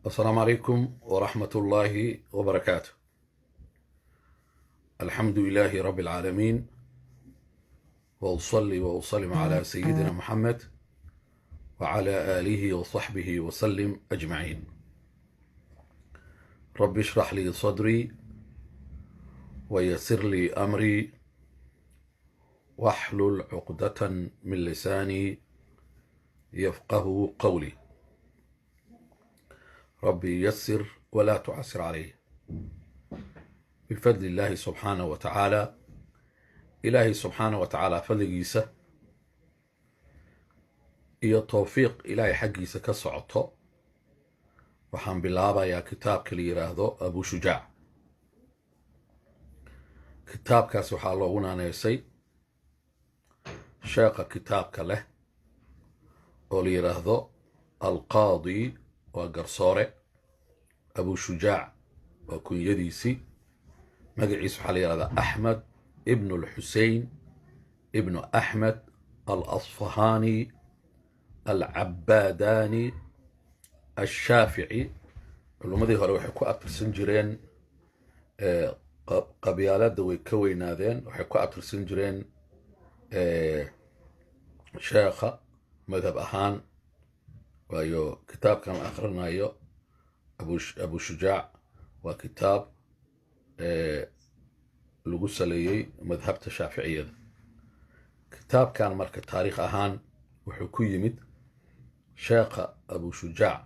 السلام عليكم ورحمة الله وبركاته. الحمد لله رب العالمين، وأصلي وأسلم على سيدنا محمد وعلى آله وصحبه وسلم أجمعين. رب اشرح لي صدري ويسر لي أمري واحلل عقدة من لساني يفقه قولي. ربي يسر ولا تعسر عليه بفضل الله سبحانه وتعالى. إلهي سبحانه وتعالى فضلgiisa iyo towfiiq ilaahay xaggiisa ka socoto waxaan bilaabayaa kitaabka la yiraahdo Abu Shujaac. kitaabkaas waxaa loogu naaneysay sheekha kitaabka leh oo la yiraahdo Alqaadi waa garsoore. Abu Shujaac waa kunyadiisii. magaciisa waxaa la yiraahdaa Axmed ibn al-Xuseyn ibn Axmed al-Asfahani al-Cabbaadani al-Shaafici. culummadii hore waxay ku abtirsan jireen qabyaalada way ka weynaadeen, waxay ku abtirsan jireen sheekha madhab ahaan. waayo kitaabkan la akhrinayo Abu Shujaac waa kitaab lagu saleeyey madhabta shaaficiyada. kitaabkan marka taariikh ahaan wuxuu ku yimid sheekha Abu Shujaac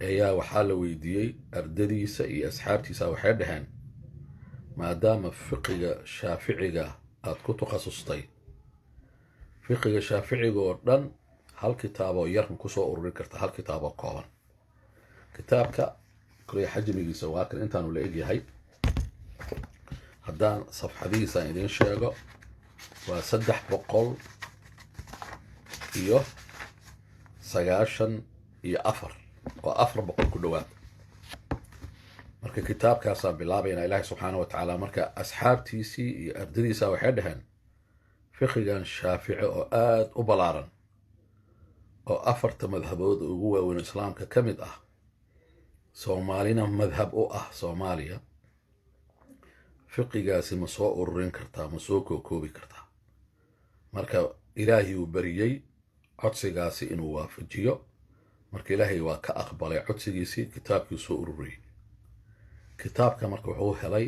ayaa waxaa la weydiiyey ardadiisa iyo asxaabtiisa. waxay dhaheen maadaama fiqiga shaaficiga aad ku takhasustay, fiqiga shaaficiga oo dhan hal kitaaboo yarkan kusoo ururin karta, hal kitaaboo kooban. kitaabka kuley xajmigiisa waa kan intaanu la egyahay. haddaan safxadihiisa aan idiin sheego waa 394 oo 400 ku dhowaad. marka kitaabkaasaan bilaabaynaa. ilaahay subxaana wa tacaala marka asxaabtiisii iyo ardadiisa waxay dhaheen fiqigan shaafici oo aad u ballaaran oo 4 madhabood ugu waaweyn islaamka ka mid ah, soomaalina madhab u ah Soomaaliya, fiqigaasi ma soo ururin kartaa, ma soo kookoobi kartaa? marka ilaahay uu bariyey codsigaasi inuu waafajiyo. marka ilaahay waa ka aqbalay codsigiisii, kitaabkii soo ururiyey. kitaabka marka wuxuu helay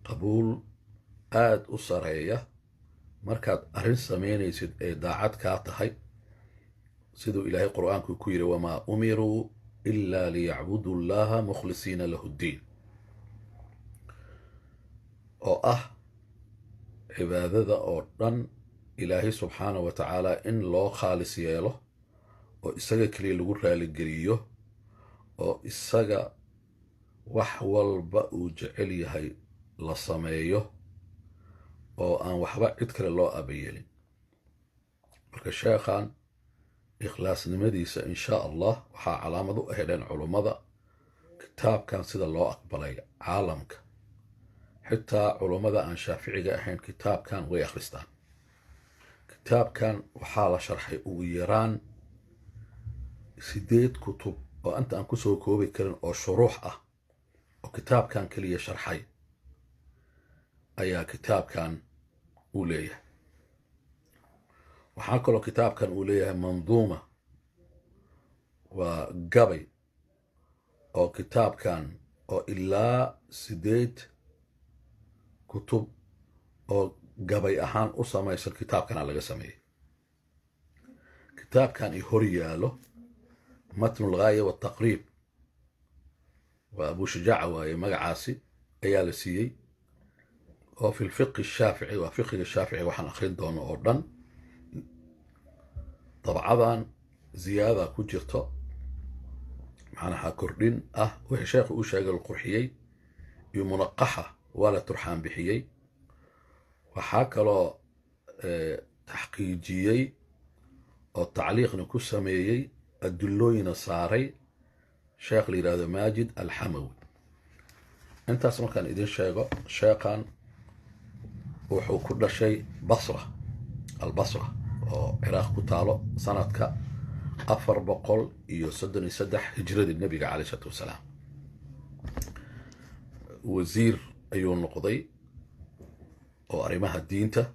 qabuul aad u sareeya markaad arrin samaynaysid ee daacad kaa tahay, siduu ilaahay qur'aanku ku yiri wamaa umiruu ilaa liyacbudu llaha mukhlisiina lahu ddiin, oo ah cibaadada oo dhan ilaahay subxaana wa tacaala in loo khaalis yeelo oo isaga keliya lagu raaligeliyo, oo isaga wax walba uu jecel yahay la sameeyo, oo aan waxba cid kale loo abayeelin. marka sheekhan ikhlaasnimadiisa insha allah waxaa calaamad u ahaydeen culummada kitaabkan sida loo aqbalay caalamka. xitaa culummada aan shaaficiga ahayn kitaabkan way akhristaan. kitaabkan waxaa la sharxay ugu yaraan 8 kutub oo anta aan kusoo koobi karin oo shuruux ah oo kitaabkan keliya sharxay ayaa kitaabkan uu leeyahay. waxaa kaloo kitaabkan uu leeyahay manduuma, waa gabay oo kitaabkan oo ilaa 8 kutub oo gabay ahaan u samaysan kitaabkana laga sameeyey. kitaabkan i hor yaalo matnu lgaaya wataqriib, waa Abu Shujaac waaye magacaasi ayaa la siiyey, oo fi lfiqi shaafici waa fiqiga shaafici waxaan akhrin doono oo dhan. dabcadan ziyaada ku jirto, macnaha kordhin ah wixii sheekhu uu sheegay la qurxiyey, iyo munaqaxa waa la turxaan bixiyey. waxaa kaloo taxqiijiyey oo tacliiqna ku sameeyey adulooyina saaray sheekh la yiraahdo Maajid Alxamawi. intaas markaan idin sheego, sheekhan wuxuu ku dhashay Basra, albasra oo ciraaq ku taalo sanadka 433 هجرة النبي عليه الصلاة والسلام. وزير أيون نقضي وأرمها الدينته.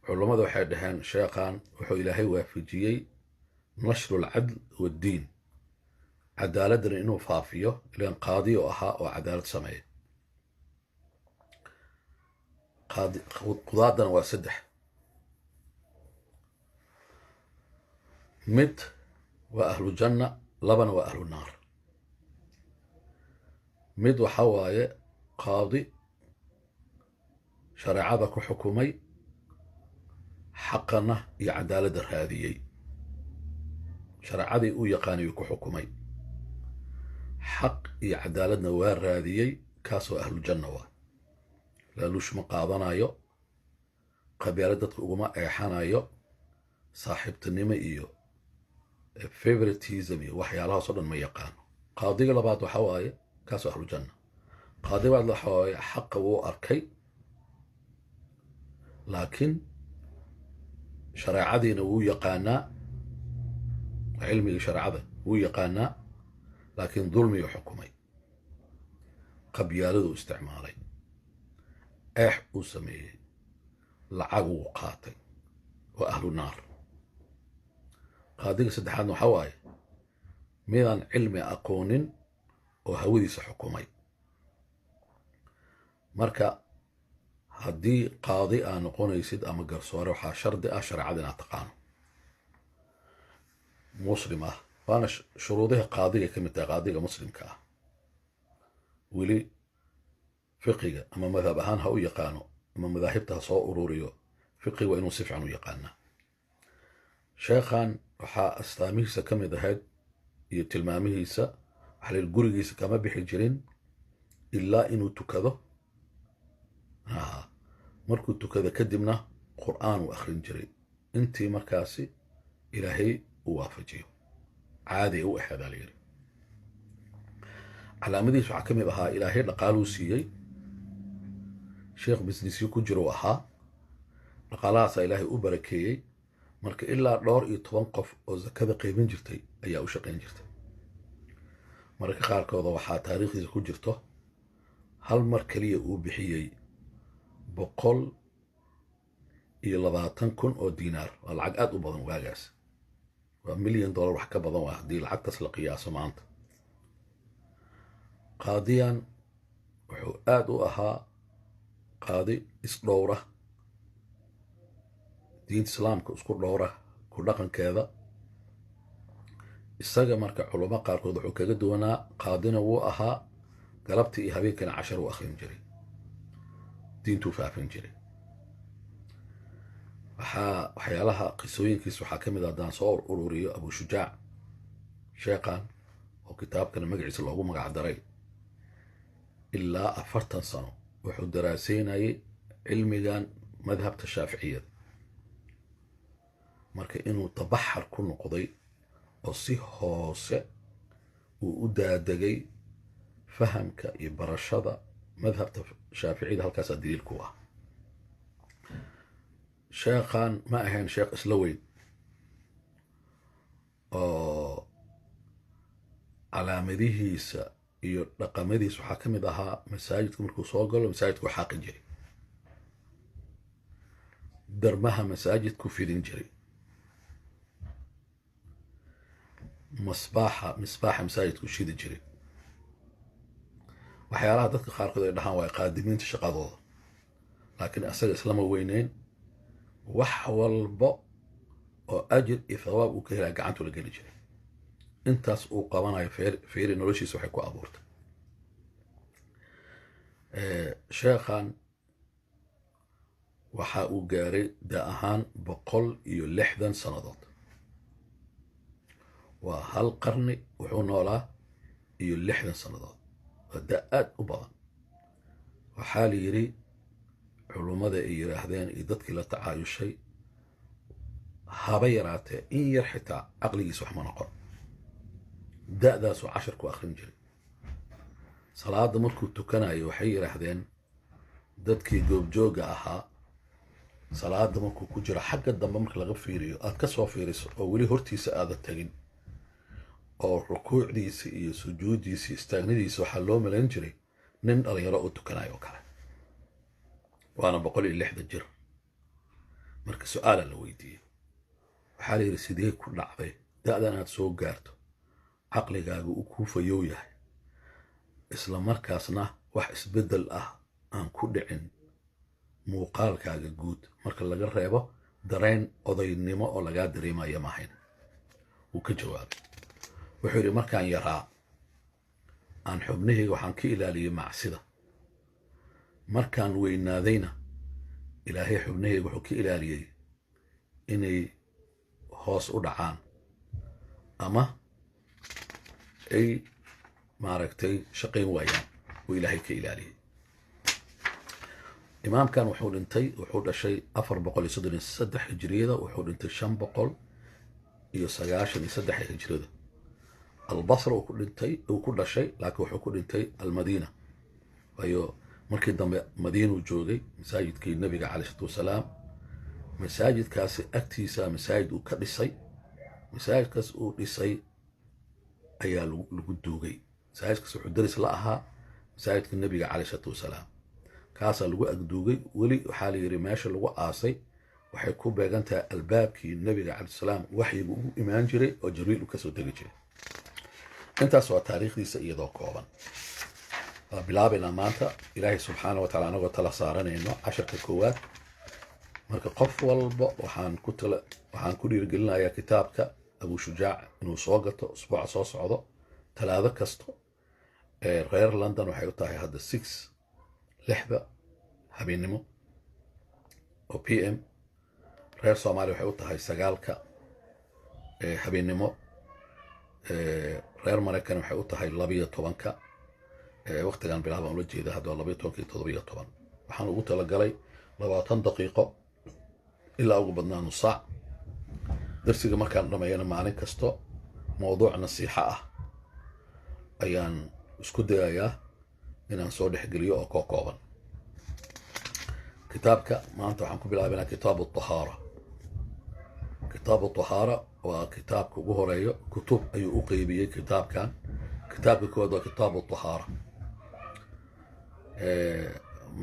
علماء waxay dhaheen sheekhan wuxuu ilaahay waafajiyey nashru alcadl waddiin, cadaaladana inuu faafiyo, ilaan qaadi oo ahaa oo cadaalad sameeya. qudaadana waa 3: mid waa ahlu janna, 2 waa ahlu naar. mid waxa waaye qaadi shareecada ku xukumay, xaqana iyo cadaaladda raadiyey, shareecadii uu yaqaanay ku xukumay, xaq iyo cadaaladna waa raadiyey, kaasoo ahlu janna waa. laaluush ma qaadanayo, qabyaalad dadka uguma eexanayo, saaxiibtinimo iyo favoritism iyo waxyaalahaas oo dhan ma yaqaano. qaadiga labaad waxa waaye kaasoo ahlu janna. qaadiga labaad waxa waaye xaqa wuu arkay, laakiin shareecadiina wuu yaqaanaa, cilmiga shareecada wuu yaqaanaa, laakiin dulmiyuu xukumay, qabyaaladuu isticmaalay, eex uu sameeyey, lacag wuu qaatay, waa ahlu naar. qaadiga saddexaadna waxa waaye midaan cilmi aqoonin oo hawadiisa xukumay. marka haddii qaadi aa noqonaysid ama garsoore waxaa shardi ah shareecada inaad taqaano, muslim ah. waana shuruudaha qaadiga ka mid tahay, qaadiga muslimka ah. weli fiqiga ama madhab ahaan ha u yaqaano ama madaahibta ha soo ururiyo, fiqiga waa inuu si fiican u yaqaanaa. sheekhan waxaa astaamihiisa ka mid ahayd iyo tilmaamihiisa, waxa la yidhi gurigiisa kama bixi jirin ilaa inuu tukado. markuu tukado kadibna qur'aan uu akhrin jiray, intii markaasi ilaahay uu waafajiyo, caadi u aheedaa la yidhi. calaamadihiis waxaa ka mid ahaa ilaahay dhaqaaluu siiyey, sheekh bisnisyo ku jiro ahaa, dhaqaalahaasaa ilaahay u barakeeyey. marka ilaa 12 qof oo zakada qaybin jirtay ayaa u shaqayn jirtay. mararka qaarkooda waxaa taariikhdiisa ku jirto hal mar keliya uu bixiyey 120,000 oo diinaar. waa lacag aad u badan waagaas, waa $1 milyan wax ka badan waa haddii lacagtaas la qiyaaso maanta. qaadiyan wuxuu aad u ahaa qaadi isdhowra, diinta islaamka isku dhowra, ku dhaqankeeda. isaga marka culamo qaarkood wuxuu kaga duwanaa, qaadina wuu ahaa, galabtii iyo habeenkana cashar uu akhrin jiray, diintuu faafin jiray. waxyaalaha qisooyinkiis waxaa ka mid ah, haddaan soo ururiyo, abu shujaac sheekhan oo kitaabkana magaciisa loogu magac daray, ilaa 40 sano wuxuu daraaseynayay cilmigan madhabta shaaficiyada. marka inuu tabaxar ku noqday oo si hoose uu u daadegay fahamka iyo barashada madhabta shaaficiyada, halkaasaa daliil ku ah. sheekhan ma ahayn sheekh isla weyn oo calaamadihiisa iyo dhaqamadiisa waxaa ka mid ahaa, masaajidka markuu soo galo masaajidku xaaqi jiray, darmaha masaajidku fidin jiray, misbaaxa masaajidku shidi jiray. waxyaalaha dadka qaarkood ay dhahaan waa qaadimiinta shaqadooda, laakiin asaga islama weyneyn. wax walba oo ajir iyo thawaab uu ka helaa gacantu la geli jiray. intaas uu qabanayo feeri noloshiisa waxay ku abuurtay. sheekhan waxa uu gaaray da ahaan 160 sannadood. waa hal qarni wuxuu noolaa iyo 60 sannadood, waa da aad u badan. waxaa la yidhi culummada ay yidhaahdeen iyo dadkii la tacaayushay, haba yaraatee in yar xitaa caqligiisa wax ma noqon. da'daasuu cashar ku akhrin jiray. salaada markuu tukanayo waxay yidhaahdeen dadkii goobjooga ahaa salaada markuu ku jiro xagga dambe marka laga fiiriyo aad ka soo fiiriso oo weli hortiisa aadan tagin oo rukuucdiisa iyo sujuuddiisa iyo istaagnadiisa waxaa loo malayn jiray nin dhalinyaro oo tukanayo oo kale, waana 106 jir. marka su-aala la weydiiyey, waxaa la yidhi sidee ku dhacday da'dan aad soo gaarto caqligaaga uu kuu fayow yahay isla markaasna wax isbeddel ah aan ku dhicin muuqaalkaaga guud marka laga reebo dareen odaynimo oo lagaa dareemaya maahayn? wuu ka jawaabay, wuxuu yidhi markaan yaraa aan xubnahayga waxaan ka ilaaliyey macsida, markaan weynaadayna ilaahay xubnahayga wuxuu ka ilaaliyey inay hoos u dhacaan ama ay maaragtay shaqayn waayaan, uu ilaahay ka ilaaliyey. imaamkan wuxuu dhashay 433 hijriyada, wuxuu dhintay 593 hijriyada. albasra uu ku dhashay, laakiin wuxuu ku dhintay almadiina, waayo markii dambe madiinuu joogay masaajidkii nabiga calayhi salaatu wasalaam. masaajidkaasi agtiisa masaajid uu ka dhisay, masaajidkaas uu dhisay ayaa lagu duugay. masaajidkaas wuxuu daris la ahaa masaajidka nabiga calayhi salaatu wasalaam, kaasaa lagu agduugay. weli waxaa la yidhi meesha lagu aasay waxay ku beegan tahay albaabkii nabiga calayhi salaam waxyigu ugu imaan jiray oo jibriil u kasoo degi jiray. intaas waa taariikhdiisa iyadoo kooban. waa bilaabaynaa maanta ilaahay subxaana wa taala anagoo tala saaranayno casharka koowaad. marka qof walba waxaan ku dhiirigelinayaa kitaabka abu shujaac inuu soo gato usbuuca soo socdo talaado kasto. reer london waxay u tahay hadda 6 habeenimo oo PM. reer soomaaliya waxay u tahay 9 habeenimo. reer maraykan waxay u tahay 12 waqtigan bilaabaan ula jeeda hadda 12 iyo 17. waxaan ugu talagalay 20 daqiiqo ilaa ugu badnaa nus saac. darsiga markaan dhameeyana maalin kasto mowduuc nasiixa ah ayaan isku dayayaa inaan soo dhexgeliyo oo ka kooban. kitaabka maanta waxaan ku bilaabaynaa kitaabu tahaara. kitaabu tahaara waa kitaabka ugu horeeyo, kutub ayuu u qeybiyey kitaabkan. kitaabka koowaad waa kitaabu tahaara.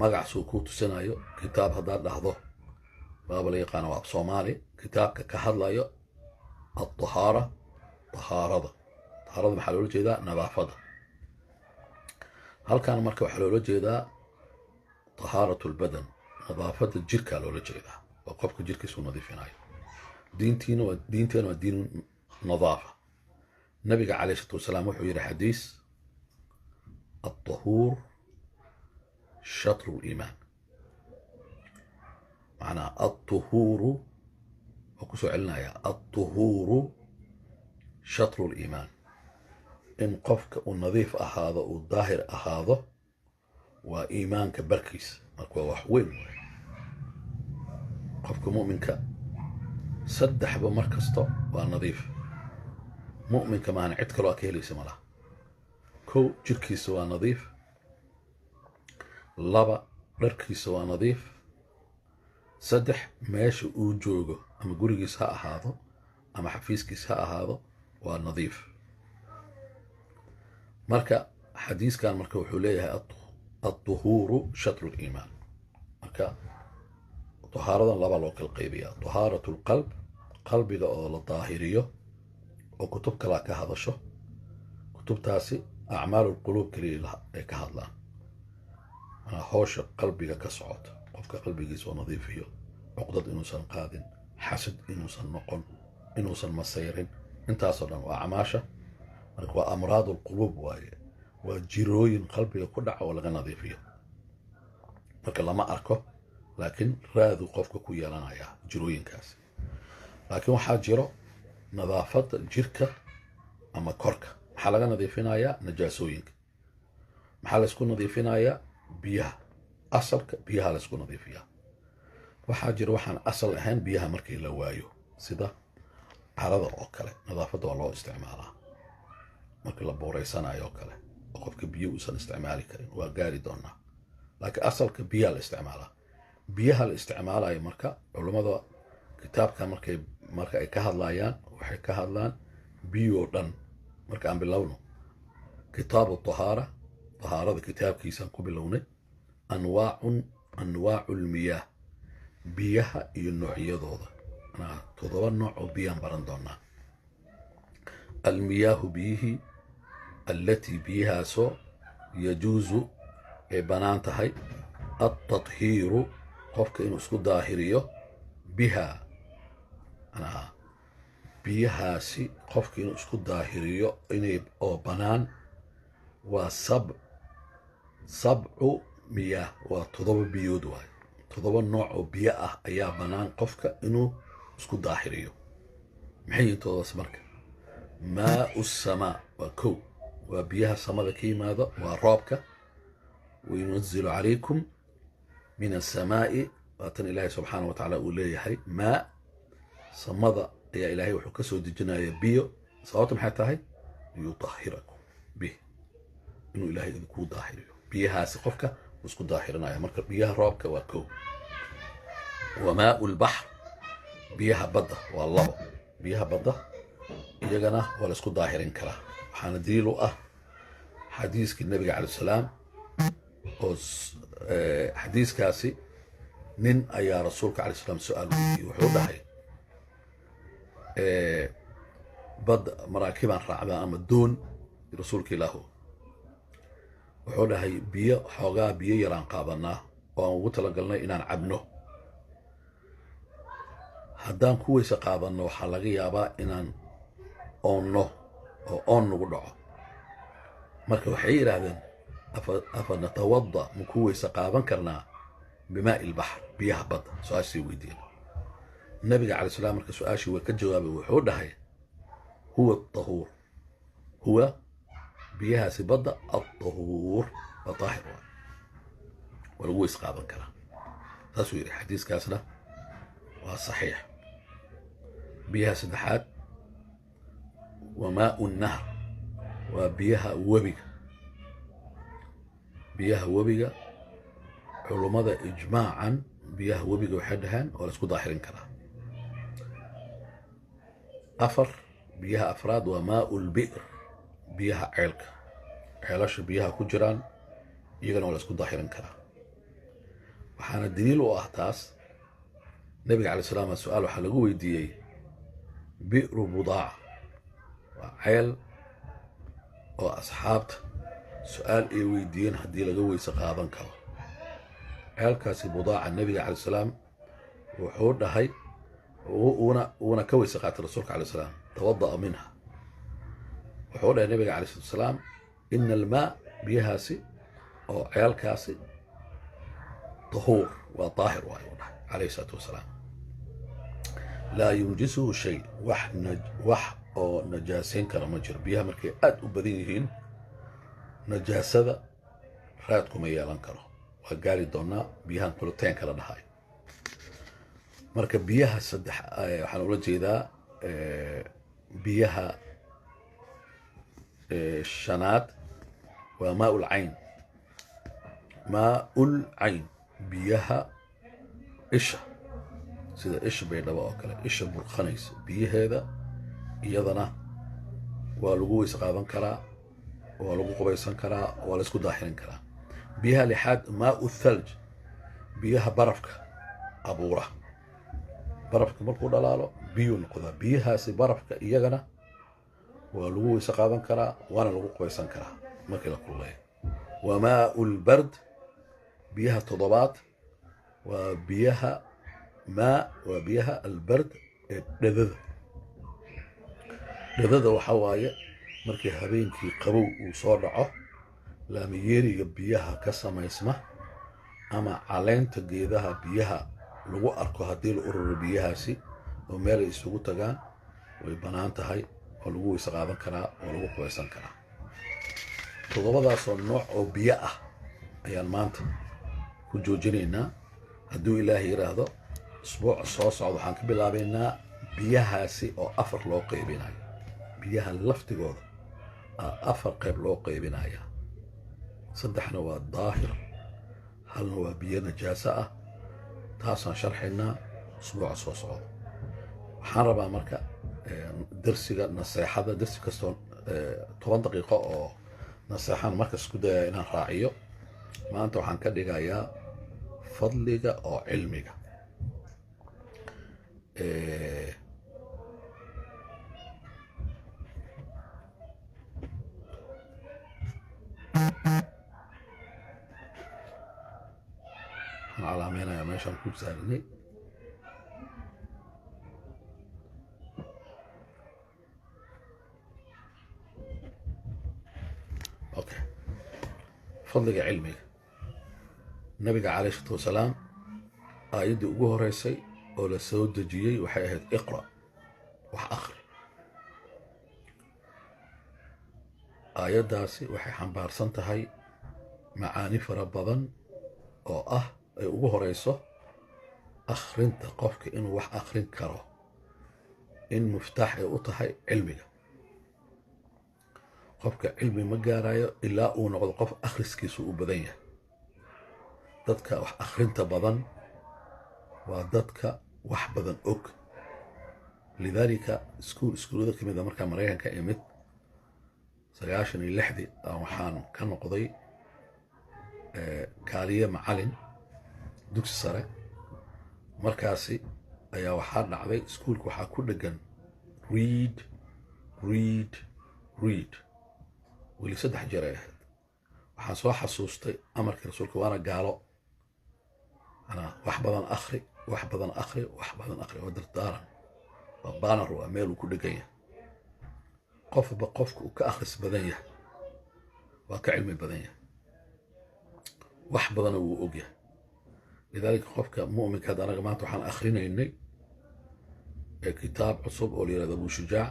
magacsuu ku tusinayo kitaab haddaad dhahdo baaba la yaqaano waa soomaali. kitaabka ka hadlayo الطهارة. طهارة maxaa loola jeedaa nadaafada. halkan marka waxaa loola jeedaa طهارة البدن, nadaafada jirkaa loola jeedaa, waa qofka jirkiisu nadiifinayo. diinteena waa diin nadaafa. nabiga calayhi salaatu wasalaam wuxuu yidhi xadiis الطهور شطر الإيمان. macnaa الطهور وكسو علنايا الطهور شطر الإيمان. إن قفك النظيف أهذا والظاهر أهذا وإيمانك بركيس مكوا وحوين. قفك مؤمنك سدح بمركزته والنظيف. مؤمن كمان عدك لو أكيلي سملا كو جركيس ونظيف. لبا بركيس ونظيف. سدح ماشي وجوجو ama gurigiis ha ahaado ama xafiiskiis ha ahaado waa nadiif. marka xadiiskan marka wuxuu leeyahay الطهور شطر الإيمان. marka طهاaradan laba loo kala qaybiyaa. طهاarة القلب, qalbiga oo la daahiriyo oo kutub kala ka hadasho. kutubtaasi acmaal الquluub kaliya ay ka hadlaan, howsha qalbiga ka socota. qofka qalbigiisa oo nadiifiyo, cuqdad inuusan qaadin, xasad inuusan noqon, inuusan masayrin. intaasoo dhan waa acmaasha. marka waa amraad الquluub waaye, waa jirooyin qalbiga ku dhaca oo laga nadiifiyo. marka lama arko, laakiin raadu qofka ku yeelanaya jirooyinkaasi. laakiin waxaa jiro nadaafada jirka ama korka. maxaa laga nadiifinayaa najaasooyinka. maxaa laysku nadiifinayaa biyaha. asalka biyaha laysku nadiifiyaa. waxaa jira waxaan asal ahayn biyaha markii la waayo, sida carada oo kale. nadaafadda waa loo isticmaalaa markii la booreysanayo oo kale, oo qofka biyo uusan isticmaali karin. waa gaari doonaa, laakiin asalka biyaha la isticmaalaa. biyaha la isticmaalayo marka culummada kitaabka marka ay ka hadlayaan waxay ka hadlaan biyoo dhan. marka aan bilowno kitaabu tahaarada kitaabkiisaan ku bilownay anwaacu lmiyaah biyaha iyo noocyadooda 7 nooc oo biyaan baran doonaa. almiyaahu biyihii allatii biyahaasoo yajuusu ay bannaan tahay altathiiru qofka inuu isku daahiriyo biha biyahaasi qofka inuu isku daahiriyo inay oo bannaan waa sabcu miyaah waa 7 biyood waay 7 nooc oo biyo ah ayaa bannaan qofka inuu isku daahiriyo. maxay yihiin todobaas marka? maau samaa waa 1 waa biyaha samada ka yimaado waa roobka. wayunazilu calaykum min asamaa'i waatan ilaahay subxaana wa tacaala uu leeyahay maa samada ayaa ilaahay wuxuu ka soo dejinaya biyo. sababta maxay tahay? liyutahirakum bih inuu ilaahay idinkuu daahiriyo biyahaasi qofka uu isku daahirinaya. marka biyaha roobka waa 1. wamaau lbaxr biyaha badda waa 2 biyaha badda iyagana waa la isku daahirin karaa. waxaana daliil u ah xadiiskii nabiga calayh salaam oo xadiiskaasi nin ayaa rasuulka calayh salaam su-aal weydiiyey. wuxuu dhahay badda maraakibaan raacdaa ama doon rasuulka ilaahu. wuxuu dhahay xoogaa biyo yaraan qaadanaa oo aan ugu talagalnay inaan cabno. haddaan ku weyse qaadanno waxaa laga yaabaa inaan oonno oo oon nagu dhaco. marka waxay yidhaahdeen afa natawada ma ku weyse qaadan karnaa bimaa'i lbaxr biyaha badda? su-aashii weydiiyeen nabiga calay salaam. marka su-aashii waa ka jawaabay wuxuu dhahay huwa aطahuur huwa biyahaasi badda alطahuur waa daahir waa lagu weyse qaadan karaa. saasuu yidhi xadiiskaasna waa saxiix. biyaha saddexaad wamaau nahr waa biyaha webiga culummada ijmaacan biyaha webiga waxay dhahaan waa la isku daahirin karaa. 4 biyaha afraad waa maau lbi'r biyaha ceelasha biyaha ku jiraan iyagana waa la isku daahirin karaa. waxaana daliil u ah taas nabiga calay salaam su-aal waxaa lagu weydiiyey bi'ru budaaca waa ceel oo asxaabta su-aal ay weydiiyeen haddii laga weyse qaadan karo. ceelkaasi budaaca nabiga calay salaam wuxuu dhahay uuna ka weyse qaatay rasuulka calay salaam tawada'a minha. wuxuu dhahay nabiga calay salaam ina almaa biyahaasi oo ceelkaasi tahuur waa daahir waayu dhahay calayhi salaatu wasalaam. laa yunjisuhu shay wax oo najaasayn kara ma jiro. biyaha markay aad u badan yihiin najaasada raad kuma yeelan karo. waa gaari doonaa biyahan kuluteenka la dhahay. marka biyaha waxaan ula jeedaa biyaha shanaad waa maaul cayn biyaha isha sida isha baydhabo oo kale isha burqanaysa biyaheeda iyadana waa lagu weyse qaadan karaa waa lagu qubaysan karaa waa la isku daahirin karaa. biyaha 6aad maau thalj biyaha barafka abuura. barafka markuu dhalaalo biyuu noqdaa. biyahaasi barafka iyagana waa lagu weyse qaadan karaa waana lagu qubaysan karaa markii la kululeeyo. wa maau lbard biyaha 7aad waa biyaha albard ee dhadada waxaa waaye markii habeenkii qabow uu soo dhaco laamiyeeriga biyaha ka samaysma ama caleenta geedaha biyaha lagu arko haddii la ururo biyahaasi oo meel ay isugu tagaan way bannaan tahay oo lagu weyse qaadan karaa oo lagu qubaysan karaa. 7daasoo nooc oo biyo ah ayaan maanta ku joojinaynaa. hadduu ilaahay yidhaahdo usbuuca soo socda waxaan ka bilaabaynaa biyahaasi oo 4 loo qaybinayo. biyaha laftigooda 4 qayb loo qaybinaya. 3 waa daahir, 1 waa biyo najaaso ah, taasaan sharxaynaa usbuuca soo socda. waxaan rabaa marka darsiga naseexada, darsi kastoo 10 daqiiqo oo naseexaan markas isku dayaya inaan raaciyo. maanta waxaan ka dhigayaa fadliga oo cilmiga. waxaan calaamaynayaa meeshaan ku saarinay. okay. fadliga cilmiga. nabiga calayhi salaatu wasalaam aayaddii ugu horeysay oo la soo dejiyey waxay ahayd iqra, wax akhri. aayaddaasi waxay xambaarsan tahay macaani fara badan oo ah ay ugu horeyso akhrinta, qofka inuu wax akhrin karo in muftaax ay u tahay cilmiga. qofka cilmi ma gaarayo ilaa uu noqdo qof akhriskiisu u badan yahay. dadka wax akhrinta badan waa dadka wax badan og. lidaalika iskuullada ka mid a markaa maraykanka imid 96 waxaan ka noqday kaaliye macalin dugsi sare. markaasi ayaa waxaa dhacday iskuulka waxaa ku dhegan read read read, weli 3 jeer ay ahayd. waxaan soo xasuustay amarkii rasuulka, waana gaalo, wax badan akhri, wax badan akhri, wax badan akhri. oo dardaaran, waa baanar, waa meel uu ku dhegan yahay. qofba qofka uu ka akhris badan yahay waa ka cilmi badan yahay, wax badana wuu og yahay. lidaalika qofka mu'minka hadda anaga maanta waxaan akhrinaynay kitaab cusub oo la yihahdo abu shujaac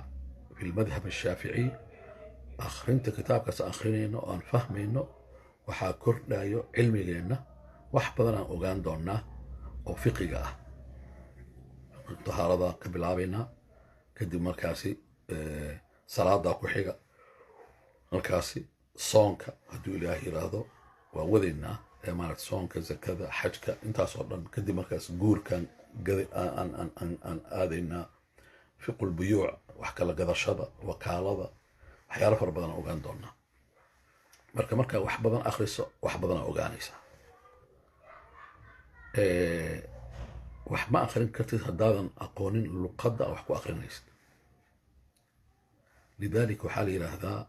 fi lmadhab ashaaficiy. akhrinta kitaabkaas akhrinayno oo aan fahmayno waxaa kordhayo cilmigeenna. wax badan aan ogaan doonnaa oo fiqiga ah. tahaarada ka bilaabaynaa, kadib markaasi salaadaa ku xiga, markaasi soonka hadduu ilaah yiraahdo waan wadaynaa, maaragta soonka, zakada, xajka, intaasoo dhan. kadib markaas guurkan aan aadaynaa, fiqul buyuuc, wax kala gadashada, wakaalada, waxyaalo fara badan aan ogaan doonnaa. markaa wax badan akhriso, wax badan aa ogaanaysaa. wax ma akhrin kartid haddaadan aqoonin luqadda wax ku akhrinaysid. lidaalika waxaa la yidhaahdaa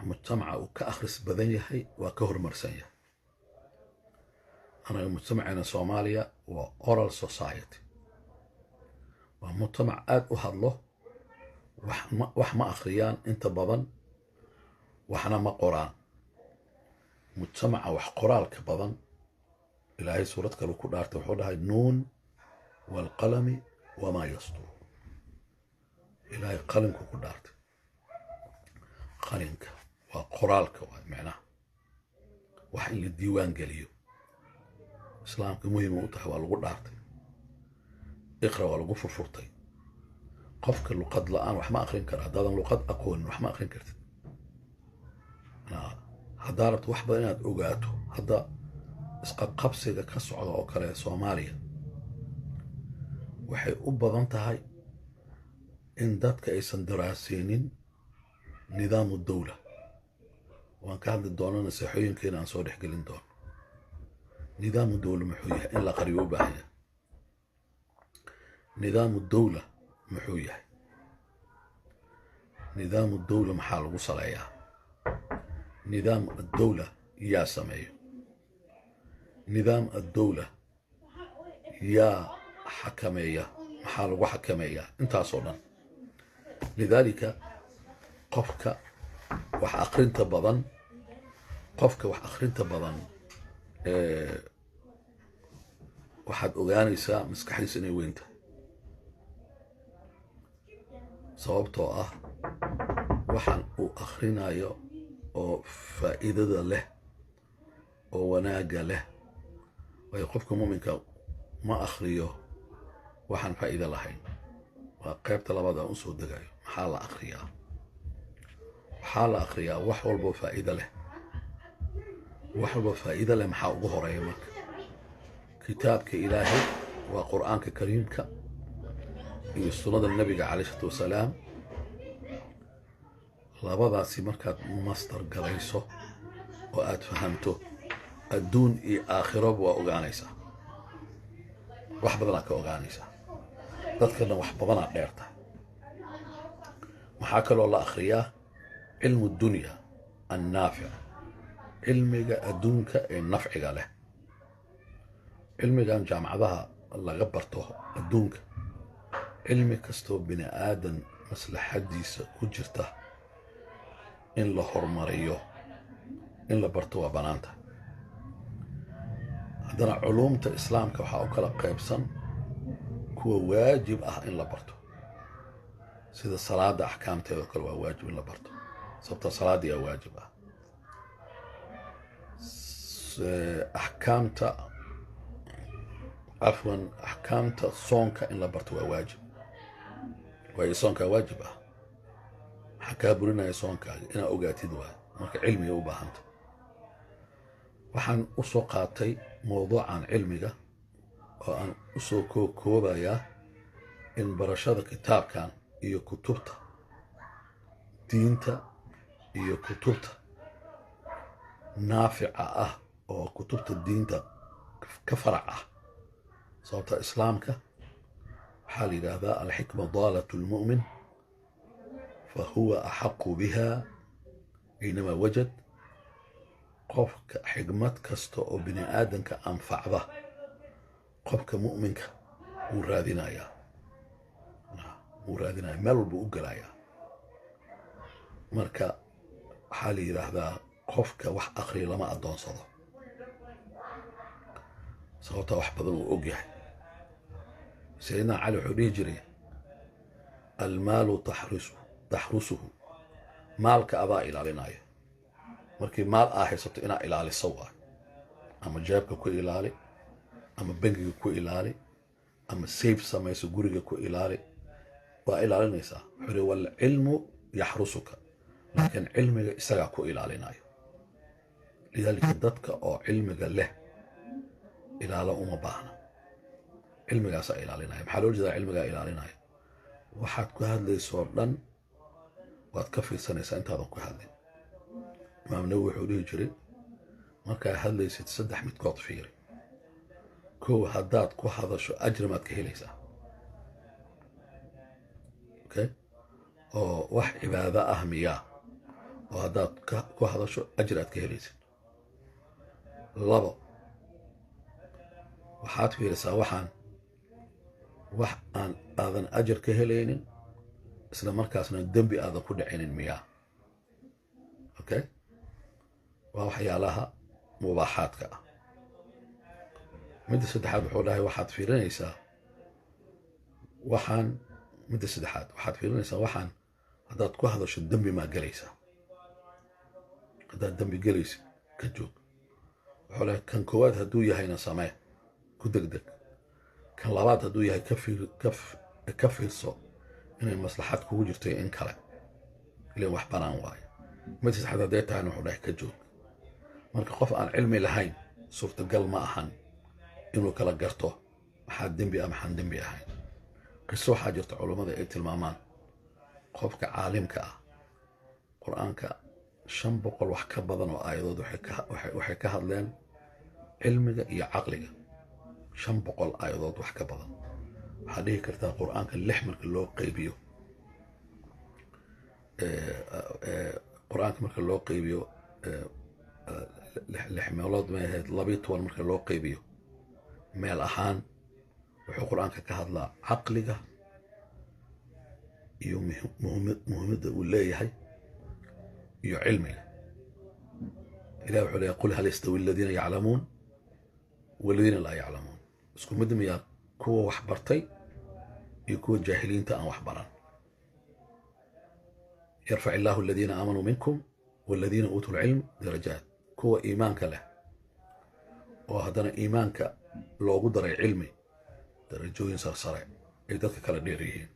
mujtamaca uu ka akhris badan yahay waa ka horumarsan yahay. anaga mujtamaceena soomaaliya waa oral society, waa mujtamac aad u hadlo, wax ma akhriyaan inta badan, waxna ma qoraan. mujtamaca wax qoraalka badan, ilaahay suurad kale ku dhaartay, wuxuu dhahay nuun waalqalami wamaa yastuur. ilaahay qalinku ku dhaartay. qalinka waa qoraalka, waa micnaha wax in la diiwaan geliyo. islaamka muhiim u tahay, waa lagu dhaartay. iqra waa lagu furfurtay. qofka luqad la-aan wax ma akhrin kara. haddaadan luqad aqoonin wax ma akhrin kartid. haddaa rabto wax badan inaad ogaato, hadda isqabqabsiga ka socda oo kale soomaaliya waxay u badan tahay in dadka aysan daraaseynin nidaamu dawla. waan ka hadli doona naseexooyinkeena aan soo dhexgelin doono. nidaamu dawla muxuu yahay? in la qariyo u baahan yahay. nidaamu dawla muxuu yahay? nidaamu dawla maxaa lagu saleeyaa? nidaam addawla yaa sameeyo? nidaam addawla yaa xakameeya? maxaa lagu xakameeyaa? intaasoo dhan. lidaalika qofka wax akhrinta badan waxaad ogaanaysaa maskaxdiisa inay weyn tahay. sababtoo ah waxaan uu akhrinayo oo faa'iidada leh oo wanaagga leh, waayo qofka mu'minka ma akhriyo waxaan faa'iido lahayn. waa qaybta labaad aan u soo degayo. maxaa la akhriyaa? waxaa la akhriyaa wax walboo faa'iido leh. wax walboo faa'iido leh maxaa ugu horeeya marka? kitaabka ilaahay waa qur'aanka kariimka iyo sunnada nabiga calayhi salaatu wasalaam. labadaasi markaad mastar galayso oo aad fahamto adduun iyo aakhiraba waa ogaanaysaa, wax badanaad ka ogaanaysaa. dadkana wax badanaad dheertahay. waxaa kaloo la akhriyaa cilmu dunya annaafic, cilmiga adduunka ee nafciga leh. cilmigan jaamacadaha laga barto adduunka, cilmi kastoo bini aadan maslaxadiisa ku jirta in la horumariyo, in la barto waa banaanta. haddana culuumta islaamka waxaa u kala qaybsan kuwa waajib ah in la barto, sida salaada axkaamteeda oo kale waa waajib in la barto, sababta salaadii aa waajib ah. axkaamta soonka in la barto waa waajib, waayo soonkaa waajib ah. waxaa kaa burinaya soonkaaga inaad ogaatid waay, marka cilmiga u baahanta. waxaan u soo qaatay mawduucan cilmiga oo aan u soo koobayaa in barashada kitaabkan iyo kutubta diinta iyo kutubta naafica ah oo kutubta diinta ka farac ah. sababta islaamka waxaa la yidhaahdaa alxikma daalatu lmu'min fa huwa axaqu biha aynamaa wajad. qofka xigmad kasta oo bini aadanka anfacda qofka mu'minka wuu raadinayaa, meel walba u gelayaa. marka waxaa la yidhaahdaa qofka wax akhriya lama addoonsado, sababtaa wax badan uu og yahay. sayidina cali wuxuu dhihi jiray almaalu taxrusuhu, maalka adaa ilaalinaya. markii maal aa haysato inaa ilaaliso waay, ama jeebka ku ilaali, ama bangiga ku ilaali, ama sayf samayso guriga ku ilaali, waa ilaalinaysaa. wuxuu hi walcilmu yaxrusuka, laakiin cilmiga isagaa ku ilaalinayo. lidaalika dadka oo cilmiga leh ilaalo uma baahna, cilmigaasaa ilaalinaya. maxaa loo jeedaa cilmigaa ilaalinaya? waxaad ku hadlaysoo dhan waad ka fiirsanaysaa intaadan ku hadlin. imaam nawowi wuxuu dhihi jiray markaa hadlaysid 3 midkood fiiri. kow, haddaad ku hadasho ajri maad ka helaysaa, okay? oo wax cibaado ah miyaa, oo haddaad ku hadasho ajri aad ka helaysid. 2, waxaad fiirisaa wax aadan ajar ka helaynin isla markaasna dembi aadan ku dhacinin miyaa, okay? waa waxyaalaha mubaaxaadka ah. midda saddexaad wuxuu dhahay waxaad fiirinaysaa waxaan haddaad ku hadasho dembi maa gelaysaa. haddaad dembi gelaysid ka joog. wuxuu dhahay kan koowaad hadduu yahayna samee, ku degdeg. kan labaad hadduu yahay ka fiirso inay maslaxad kugu jirto in kale, ilan wax banaan waayo. midda saddexaad hadday tahayna wuxuu dhahay ka joog. marka qof aan cilmi lahayn suurtagal ma ahan inuu kala garto maxaa dembi ah maxaan dembi ahayn. qiso waxaa jirta culummada ay tilmaamaan qofka caalimka ah qur-aanka 500 wax ka badan oo aayadood waxay ka hadleen cilmiga iyo caqliga. 500 aayadood wax ka badan. waxaad dhihi kartaa qur-aanka 6 marka loo qaybiyo qur-aanka marka loo qaybiyo 6 meelood may ahayd 12 marka loo qaybiyo meel ahaan wuxuu qur-aanka ka hadlaa caqliga iyo muhiimadda uu leeyahay iyo cilmiga. ilahi wuxuu leeyahay qul hal yastawi aladiina yaclamuun waladiina laa yaclamuun. isku mid miyaa kuwa wax bartay iyo kuwa jaahiliinta aan wax baran? yarfac illaahu aladiina aamanuu minkum waladiina uutuu lcilm darajaat. kuwa iimaanka leh oo haddana iimaanka loogu daray cilmi, darajooyin sarsare ay dadka kala dheer yihiin.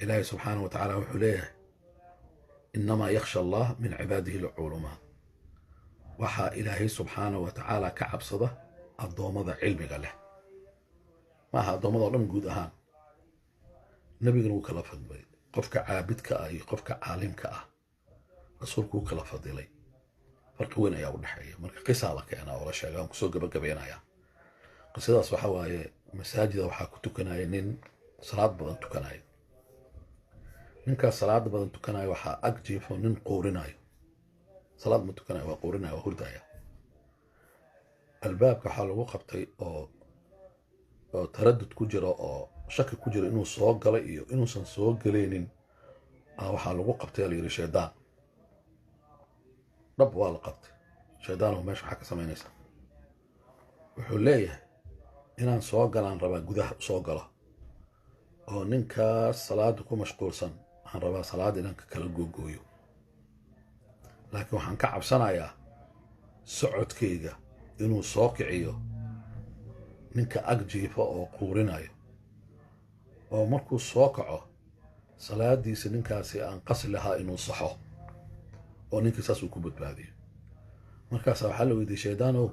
ilaahay subxaanahu wa tacaala wuxuu leeyahay inamaa yakhsha allah min cibaadihi alculamaa. waxaa ilaahay subxaana wa tacaala ka cabsada addoommada cilmiga leh maaha addoommada oo dhan guud ahaan nebigana wuu kala fadlay qofka caabidka ah iyo qofka caalimka ah rasuulku wuu kala fadilay farqi weyn ayaa u dhexeeya marka qisaa la keenaa oo la sheega aan kusoo gabagabaynayaa qisadaas waxaa waaye masaajida waxaa ku tukanaya nin salaad badan tukanaya ninkaas salaada badan tukanaya waxaa ag jiifo nin quurinayo salaad ma tukanaya waa quurinaya waa hurdaya albaabka waxaa lagu qabtay oo taradud ku jiro oo shaki ku jiro inuu soo galo iyo inuusan soo galaynin waxaa lagu qabtay la yidhi shaydaan dhab waa la qabtay shaydaan oo meesha waxaa ka samaynaysa wuxuu leeyahay inaan soo galaan rabaa gudaha soo galo oo ninkaas salaada ku mashquulsan waxaan rabaa salaada inaan ka kala googooyo laakiin waxaan ka cabsanayaa socodkayga inuu soo kiciyo ninka ag jiifa oo quurinayo oo markuu soo kaco salaadiisa ninkaasi aan qasi lahaa inuu saxo oo ninkii saas uu ku badbaadiyo markaasaa waxaa la weydiiyey shaydaanow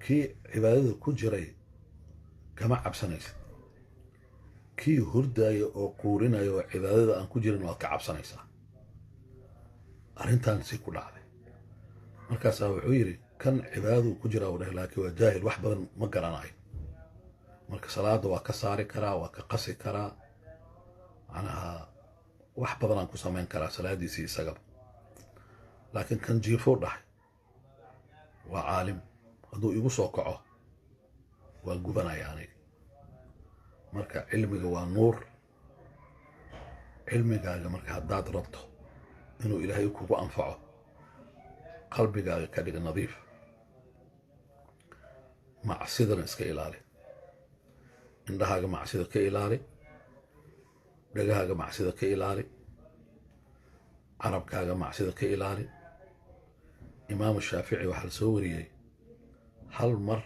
kii cibaadada ku jiray kama cabsanaysid kii hurdaya oo quurinaya oo cibaadada aan ku jirin waad ka cabsanaysaa arrintaan si ku dhacday markaasaa wuxuu yidhi kan cibaadaduu ku jiraa u dhahay laakiin waa jaahil wax badan ma garanayo marka salaada waa ka saari karaa waa ka qasi karaa macnaha wax badanaan ku samayn karaa salaadiisii isagaba laakiin kan jiifuu dhahay waa caalim hadduu igu soo kaco waa gubanaya aniga marka cilmiga waa nuur cilmigaaga marka haddaad rabto inuu ilaahay kugu anfaco qalbigaaga ka dhiga nadiif macsidana iska ilaali indhahaaga macsida ka ilaali dhagahaaga macsida ka ilaali carabkaaga macsida ka ilaali imaamu shaafici waxaa la soo wariyey hal mar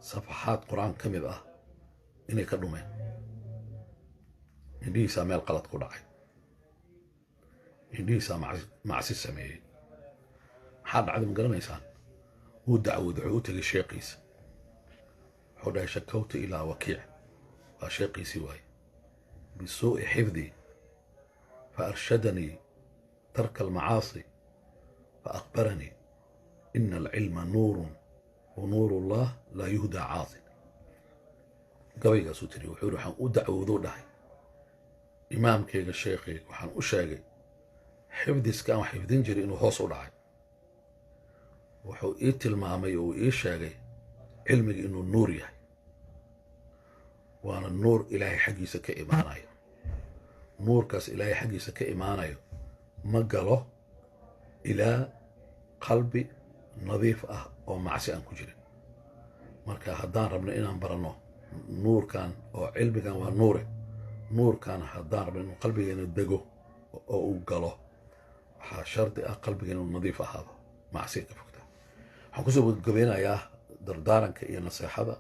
safaxaad qur-aan ka mid ah inay ka dhumeen indhihiisaa meel qalad ku dhacay indhihiisaa macsi sameeyey maxaa dhacday ma garanaysaan wuu dacwooday wuxuu u tegay sheekiisa wuxuu dhahay shakawta ilaa wakiic waa sheekiisii waaye bisuu'i xifdii fa arshadanii tarka almacaasi fa akbaranii ina alcilma nuurun wa nuuru llah laa yuhdaa caasin gabaygaasuu tiri wuxuu yidhi waxaan u dacwooduu dhahay imaamkayga sheekhayga waxaan u sheegay xifdiska aan xifdin jiray inuu hoos u dhacay wuxuu ii tilmaamay oo uu ii sheegay cilmiga inuu nuur yahay waana nuur ilaahay xaggiisa ka imaanayo nuurkaas ilaahay xaggiisa ka imaanayo ma galo ilaa qalbi nadiif ah oo macsi aan ku jirin marka haddaan rabno inaan baranno nuurkan oo cilmigan waa nuure nuurkan haddaan rabno inuu qalbigeena dego oo uu galo waxaa shardi ah qalbigeena inuu nadiif ahaado macsiga ka fogta waxaan kusoo gabagabeynayaa dardaaranka iyo naseexada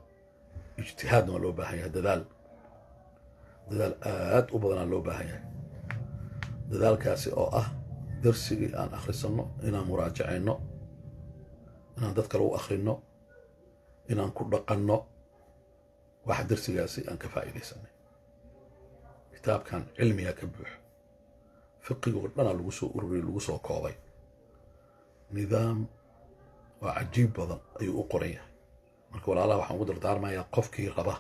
ijtihaadna waa loo baahan yahay dadaal aad u badanaa loo baahan yahay dadaalkaasi oo ah darsigii aan akhrisanno inaan muraajacayno inaan dad kale u akhrino inaan ku dhaqanno waxa darsigaasi aan ka faa'iidaysanay kitaabkan cilmiga ka buuxo fiqigoo dhanaa lagu soo ururiyey lagu soo koobay nidaam oo cajiib badan ayuu u qoran yahay marka walaalaha waxaan ugu dardaarmayaa qofkii raba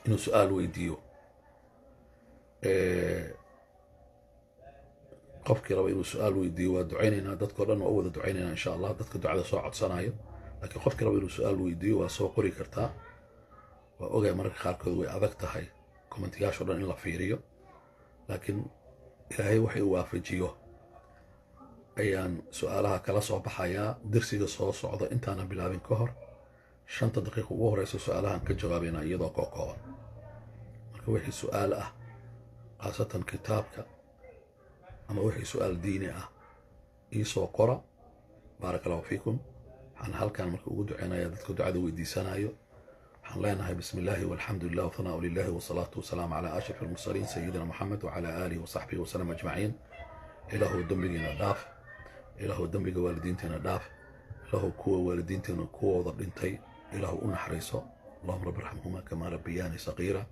inuu su-aal weydiiyo waa ducaynaynaa dadkao dhan waa u wada ducaynaynaa insha allah dadka ducada soo codsanayo laakiin qofkii raba inuu su-aal weydiiyo waa soo qori kartaa waa ogahay mararka qaarkood way adag tahay kommentiyaashoo dhan in la fiiriyo laakiin ilaahay waxay u waafajiyo ayaan su-aalaha kala soo baxayaa darsiga soo socda intaanan bilaabin ka hor 5 daqiiqo ugu horeysa su-aalahan ka jawaabayna iyadoo kooban marka wixii su-aal ah khaasatan kitaabka ama wixii su-aal diini ah iisoo qora baaraka allahu fiikum waxaan halkan marka ugu duceynayaa dadka ducada weydiisanayo waxaan leenahay bismi illaahi walxamdu lilah wathanaau lilahi wasalaatu wasalaamu calaa ashraf almursaliin sayidina moxamed wacalaa aalihi wasaxbihi wasalam ajmaciin ilaahu dembigiina dhaaf ilaahu dembiga waalidiinteena dhaaf ilaahu kuwa waalidiinteena kuwooda dhintay ilaahu u naxariiso allahuma rabbi irxamhuma kamaa rabbiyaani saqiira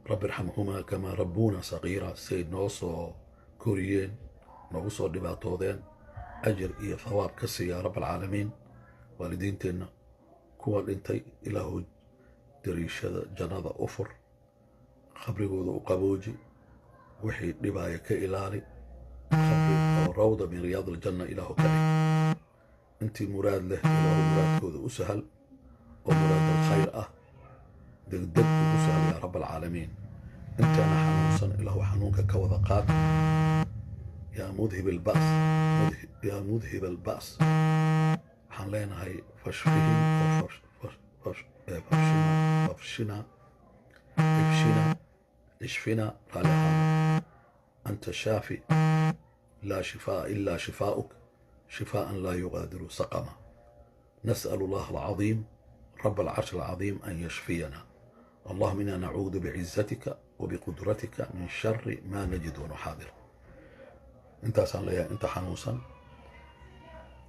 rabbi irxamhuma kamaa rabbuuna saqiira say noo soo koriyeen noogu soo dhibaatoodeen أجر إيه ثواب كسي يا رب العالمين والدينتنا كوا دنتي إلهو دريشة جنادة أفر خبري وذو قبوجي وحي دبايا كإلالي خبري روضة من رياض الجنة إلهو كريم انتي مراد له إلهو مراد كوذو أسهل ومراد الخير دق أسهل يا رب العالمين انت أنا حنوصا إلهو حنونك كوذقات يا مذهب البأس يا مذهب البأس حنلينا هاي فشفهم فشنا اشفنا فالها أنت الشافي لا شفاء إلا شفاؤك شفاء لا يغادر سقما نسأل الله العظيم رب العرش العظيم أن يشفينا اللهم إنا نعوذ بعزتك وبقدرتك من شر ما نجد ونحاذر انت سان انت حنوسا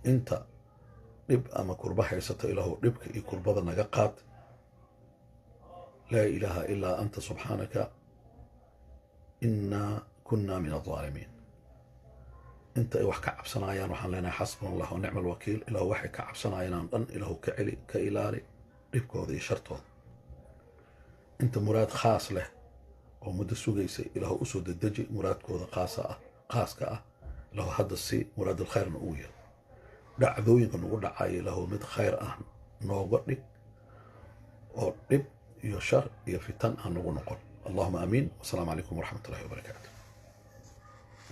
انت دب اما كربه حيسته اله دبك اي كربده نغا قاد لا اله الا انت سبحانك انا كنا من الظالمين انت wax ka cabsanayaan waxaan leenahay xasbunallahu wa ni'mal wakiil ila waxay ka cabsanayaan dhan ilahu ka celi ka ilaali dibkooda iyo shartooda inta muraad khaas leh oo muddo sugaysay ilahu u soo dedeji muraadkooda qaaska ah له هذا السي مراد الخير نقويه دعوين نقول دعاي له مد خير نوقدك أو دب يشر يفتن نقول اللهم آمين والسلام عليكم ورحمة الله وبركاته.